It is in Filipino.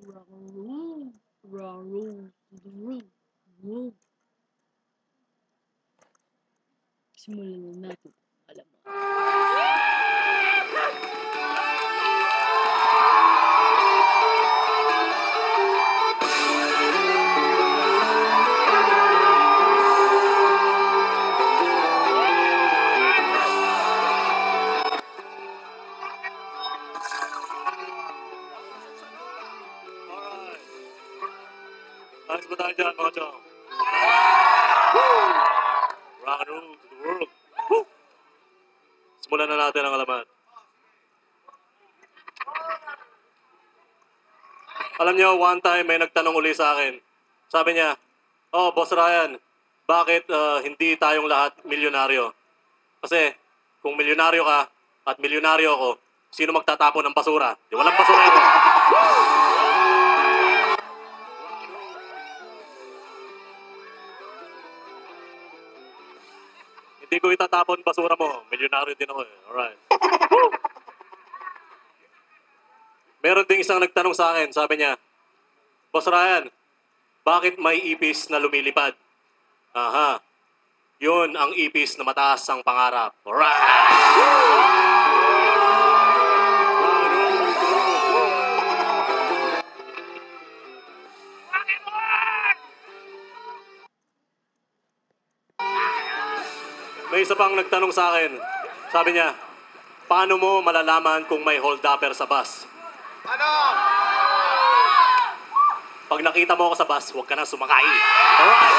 Rock and roll. Rock and roll. To the room. Roll. Simulan na natin. Alam mo. Alright. Ayos ba tayo dyan, mga chong? Rock and roll to the world. Woo! Simulan na natin ang alaman. Alam niyo, one time may nagtanong uli sa akin. Sabi niya, "Oh, Boss Ryan, bakit hindi tayong lahat milyonaryo? Kasi kung milyonaryo ka at milyonaryo ako, sino magtatapon ng basura? Di walang basurero." Hindi ko itatapon basura mo. Milyonaryo din ako eh. Alright. Meron ding isang nagtanong sa akin. Sabi niya, "Boss Ryan, bakit may ipis na lumilipad?" Aha. Yun ang ipis na mataas ang pangarap. Alright! May isa pang nagtanong sa akin. Sabi niya, paano mo malalaman kung may hold-upper sa bus? Ano? Pag nakita mo ako sa bus, huwag ka na sumakay. Alright!